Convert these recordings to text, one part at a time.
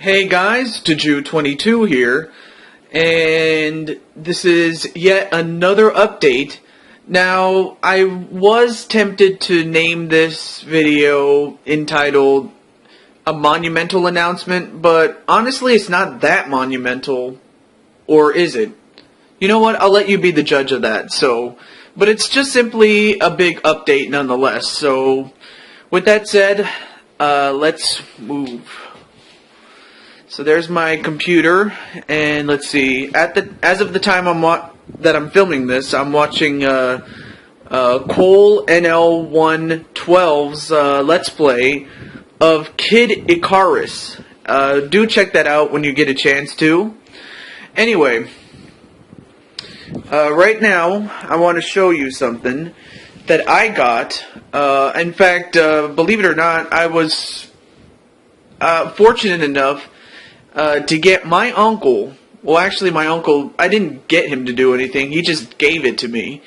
Hey guys, Daju22 here, and this is yet another update. Now, I was tempted to name this video entitled A Monumental Announcement, but honestly it's not that monumental, or is it? You know what, I'll let you be the judge of that, but it's just simply a big update nonetheless, so with that said, let's move. So there's my computer, and let's see. As of the time that I'm filming this, I'm watching Cole NL112's Let's Play of Kid Icarus. Do check that out when you get a chance to. Anyway, right now I want to show you something that I got. In fact, believe it or not, I was fortunate enough to get my uncle, well actually my uncle, I didn't get him to do anything, he just gave it to me.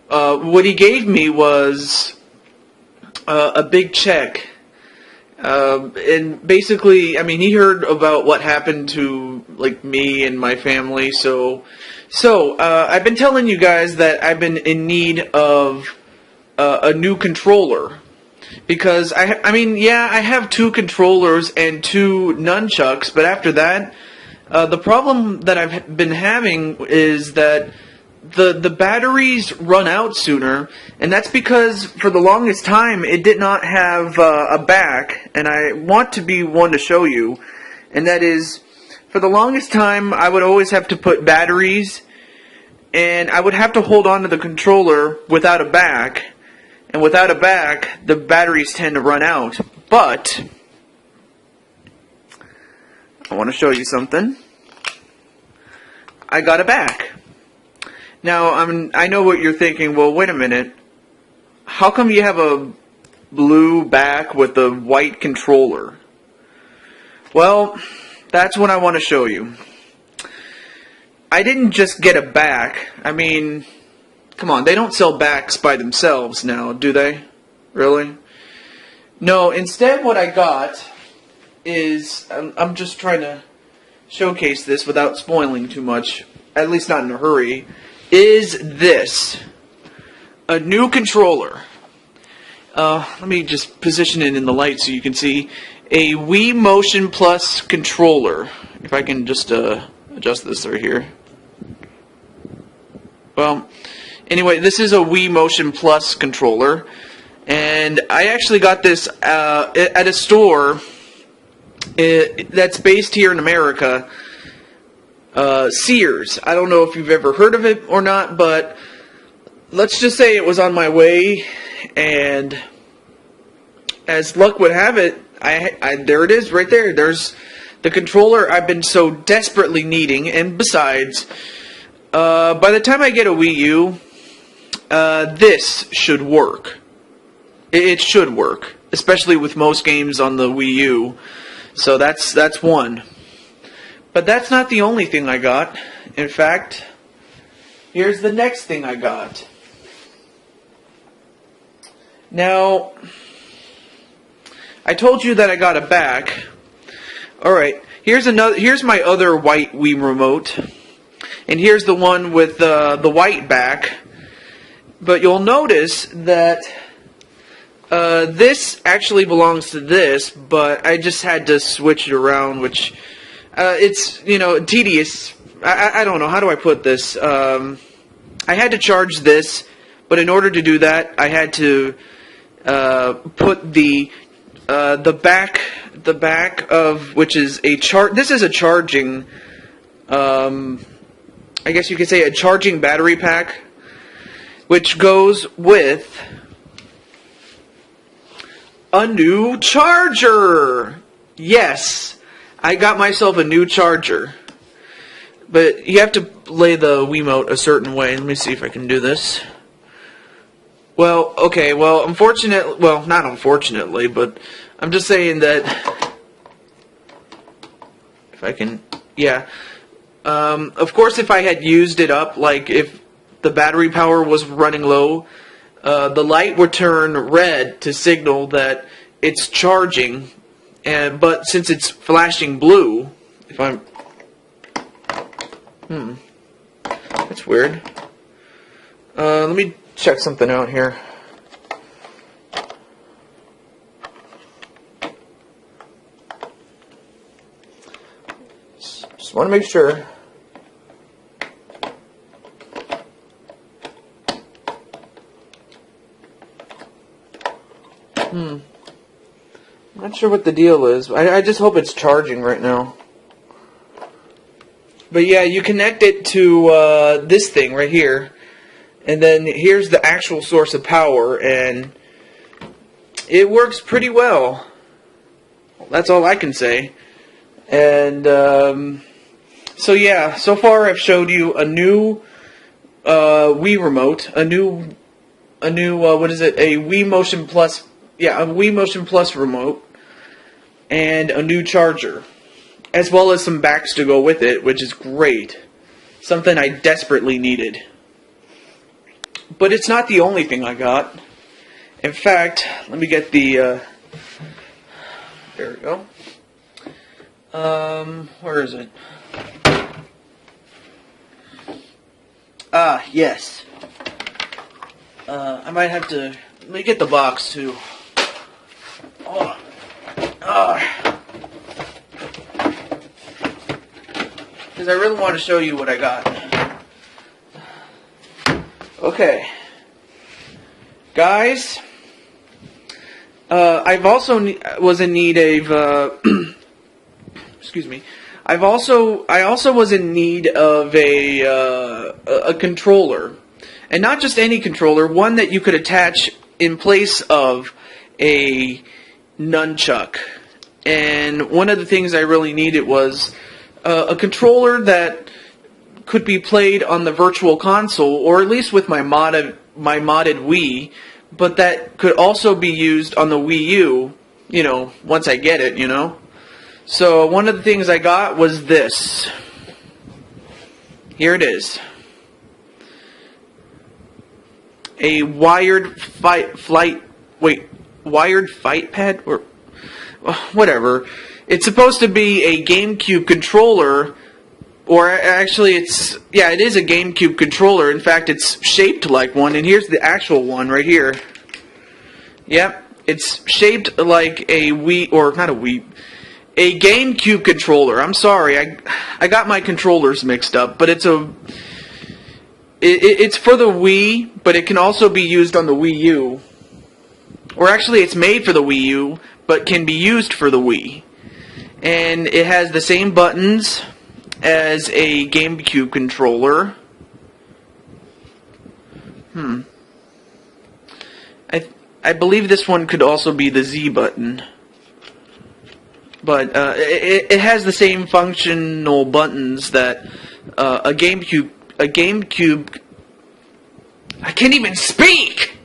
What he gave me was a big check, and basically, I mean, he heard about what happened to, like, me and my family, so I've been telling you guys that I've been in need of a new controller. Because, I mean, yeah, I have 2 controllers and 2 nunchucks, but after that, the problem that I've been having is that the batteries run out sooner, and that's because for the longest time it did not have a back, and I want to be one to show you, and that is, for the longest time I would always have to put batteries, and I would have to hold on to the controller without a back. And without a back, the batteries tend to run out. But I want to show you something. I got a back. Now, I know what you're thinking. Well, wait a minute. How come you have a blue back with a white controller? Well, that's what I want to show you. I didn't just get a back. I mean, come on, they don't sell backs by themselves now, do they? Really? No, instead what I got is, I'm just trying to showcase this without spoiling too much, at least not in a hurry, is this. A new controller. Let me just position it in the light so you can see. A Wii Motion Plus controller. If I can just adjust this right here. Well, anyway, this is a Wii Motion Plus controller, and I actually got this at a store that's based here in America, Sears. I don't know if you've ever heard of it or not, but let's just say it was on my way, and as luck would have it, there it is right there. There's the controller I've been so desperately needing, and besides, by the time I get a Wii U, this should work. It should work, especially with most games on the Wii U. So that's one. But that's not the only thing I got. In fact, here's the next thing I got. Now, I told you that I got a back. Alright, here's my other white Wii remote. And here's the one with the white back. But you'll notice that this actually belongs to this, but I just had to switch it around, which it's, you know, tedious. I don't know, how do I put this? I had to charge this, but in order to do that, I had to put the back of, which is this is a charging, I guess you could say a charging battery pack, which goes with a new charger. Yes, I got myself a new charger. But you have to lay the Wiimote a certain way. Let me see if I can do this. Well, okay, well, not unfortunately, but I'm just saying that, if I can, yeah. Of course, if I had used it up, like if the battery power was running low, the light would turn red to signal that it's charging, but since it's flashing blue, if I'm... That's weird. Let me check something out here. Just want to make sure. I'm not sure what the deal is. I just hope it's charging right now. But yeah, you connect it to this thing right here. And then here's the actual source of power. And it works pretty well. That's all I can say. And so yeah, so far I've showed you a new Wii remote. A new what is it? A Wii Motion Plus. Yeah, a Wii Motion Plus remote. And a new charger. As well as some backs to go with it, which is great. Something I desperately needed. But it's not the only thing I got. In fact, let me get the... there we go. Where is it? Ah, yes. I might have to... Let me get the box, too. Oh. Because I really want to show you what I got. Okay. Guys, I've also was in need of excuse me. I also was in need of a controller. And not just any controller, one that you could attach in place of a nunchuck. And one of the things I really needed was a controller that could be played on the Virtual Console, or at least with my modded Wii, but that could also be used on the Wii U, you know, once I get it, you know. So one of the things I got was this. Here it is. A wired fight pad, or whatever. It's supposed to be a GameCube controller, or actually it is a GameCube controller. In fact, it's shaped like one, and here's the actual one right here. Yep, it's shaped like a Wii, or not a Wii, a GameCube controller. I'm sorry, I got my controllers mixed up, but it's for the Wii, but it can also be used on the Wii U. Or actually, it's made for the Wii U, but can be used for the Wii. And it has the same buttons as a GameCube controller. I believe this one could also be the Z button. But it has the same functional buttons that a GameCube... I can't even speak!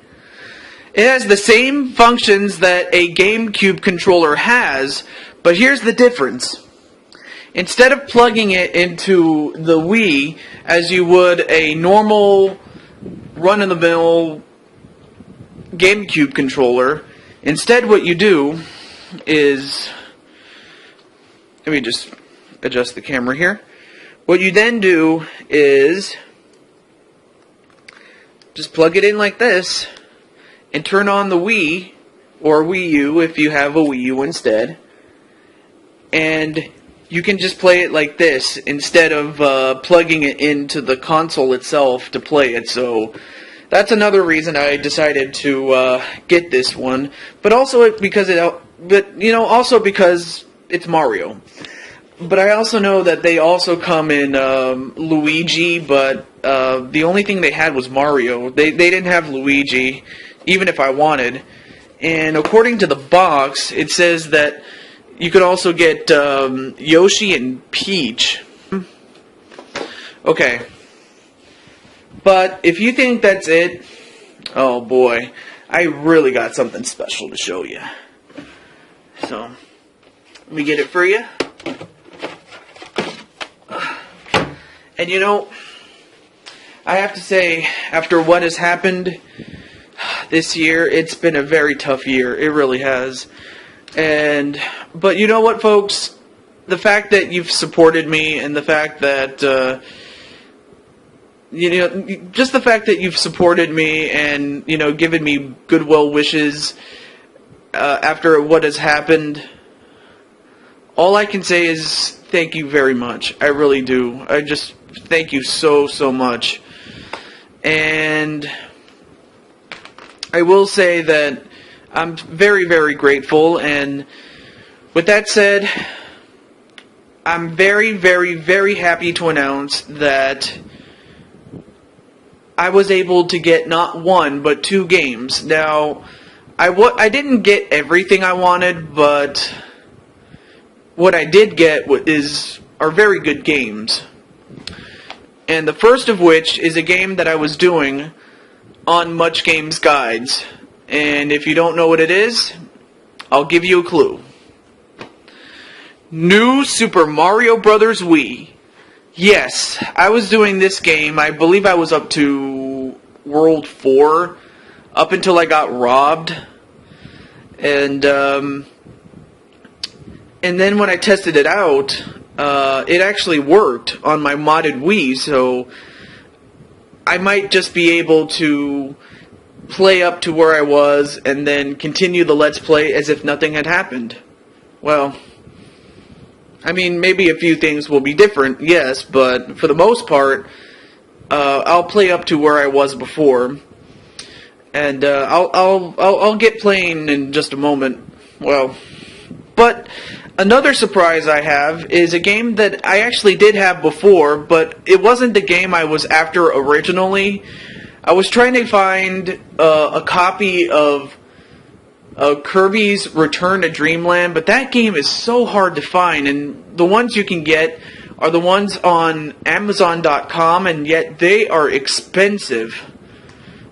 It has the same functions that a GameCube controller has, but here's the difference. Instead of plugging it into the Wii as you would a normal run-of-the-mill GameCube controller, instead what you do is... Let me just adjust the camera here. What you then do is just plug it in like this and turn on the Wii or Wii U if you have a Wii U instead, and you can just play it like this instead of plugging it into the console itself to play it. So that's another reason I decided to get this one, but also because also because it's Mario. But I also know that they also come in Luigi, but the only thing they had was Mario. They didn't have Luigi, even if I wanted. And according to the box, it says that you could also get Yoshi and Peach. Okay. But if you think that's it, oh boy, I really got something special to show you. So, let me get it for you. And you know, I have to say, after what has happened this year, it's been a very tough year. It really has. But you know what, folks? The fact that you've supported me, and the fact that just the fact that you've supported me and given me goodwill wishes after what has happened, all I can say is thank you very much. I really do. I just thank you so much. And I will say that I'm very grateful, and with that said, I'm very happy to announce that I was able to get not one, but 2 games. Now, I didn't get everything I wanted, but what I did get are very good games. And the first of which is a game that I was doing on Much Games Guides. And if you don't know what it is, I'll give you a clue. New Super Mario Bros. Wii. Yes, I was doing this game. I believe I was up to World 4, up until I got robbed. And then when I tested it out, it actually worked on my modded Wii, so I might just be able to play up to where I was and then continue the Let's Play as if nothing had happened. Well, I mean, maybe a few things will be different, yes, but for the most part, I'll play up to where I was before, and I'll get playing in just a moment. Well, but another surprise I have is a game that I actually did have before, but it wasn't the game I was after originally. I was trying to find a copy of Kirby's Return to Dreamland, but that game is so hard to find, and the ones you can get are the ones on Amazon.com, and yet they are expensive.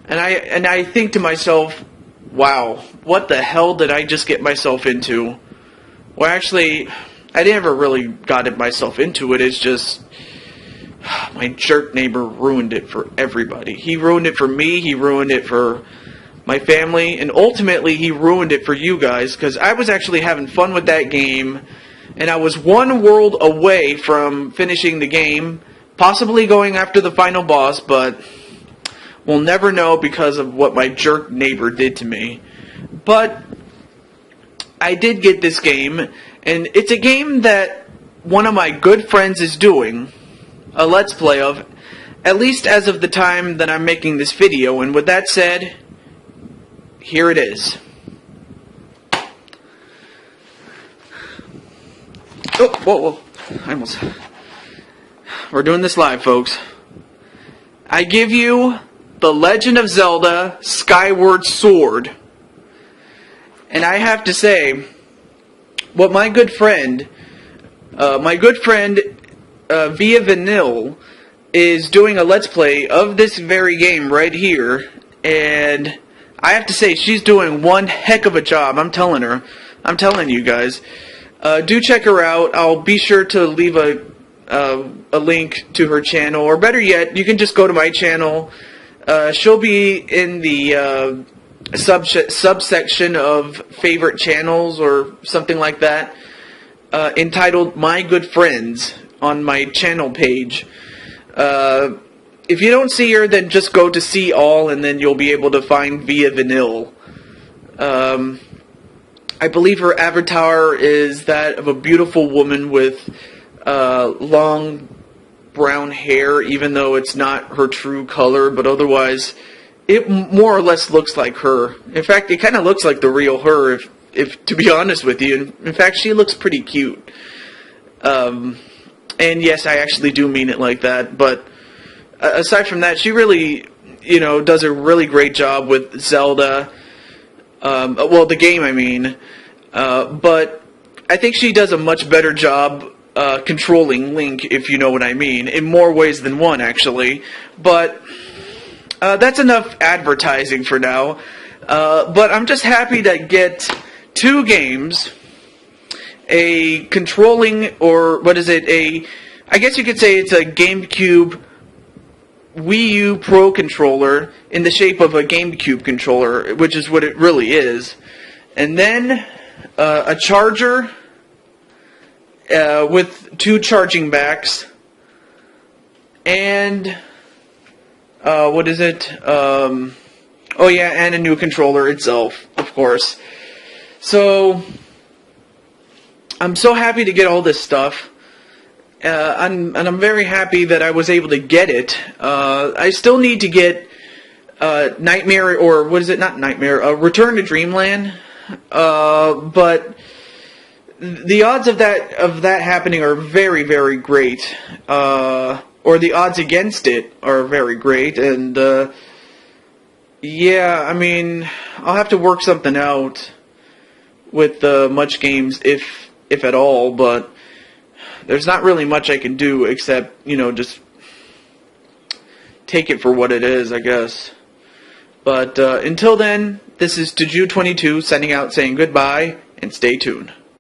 And I think to myself, wow, what the hell did I just get myself into? Well, actually, I never really got myself into it. It's just my jerk neighbor ruined it for everybody. He ruined it for me, he ruined it for my family, and ultimately he ruined it for you guys, because I was actually having fun with that game, and I was one world away from finishing the game, possibly going after the final boss, but we'll never know because of what my jerk neighbor did to me. But I did get this game, and it's a game that one of my good friends is doing a Let's Play of, at least as of the time that I'm making this video, and with that said, here it is. Oh, whoa. We're doing this live, folks. I give you The Legend of Zelda Skyward Sword. And I have to say, what my good friend Via Vanille is doing a Let's Play of this very game right here, and I have to say, she's doing one heck of a job. I'm telling you guys. Do check her out. I'll be sure to leave a link to her channel, or better yet, you can just go to my channel. She'll be in the subsection of favorite channels or something like that, entitled My Good Friends on my channel page. If you don't see her, then just go to See All, and then you'll be able to find Via Vanille. I believe her avatar is that of a beautiful woman with long brown hair, even though it's not her true color, but otherwise it more or less looks like her. In fact, it kind of looks like the real her, if to be honest with you. In fact, she looks pretty cute. And yes, I actually do mean it like that, but aside from that, she really, does a really great job with Zelda. Well, the game, I mean. But I think she does a much better job controlling Link, if you know what I mean, in more ways than one, actually. But that's enough advertising for now. But I'm just happy to get 2 games, a controlling, or what is it, I guess you could say it's a GameCube Wii U Pro controller in the shape of a GameCube controller, which is what it really is. And then a charger with 2 charging backs, and what is it? Oh yeah, and a new controller itself, of course. So I'm so happy to get all this stuff. I'm very happy that I was able to get it. I still need to get Nightmare, or what is it? Not Nightmare. Return to Dreamland. But the odds of that happening are very, very great. Or the odds against it are very great. And yeah, I mean, I'll have to work something out with Much Games, if at all. But there's not really much I can do except, just take it for what it is, I guess. But until then, this is Taju22 signing out, saying goodbye, and stay tuned.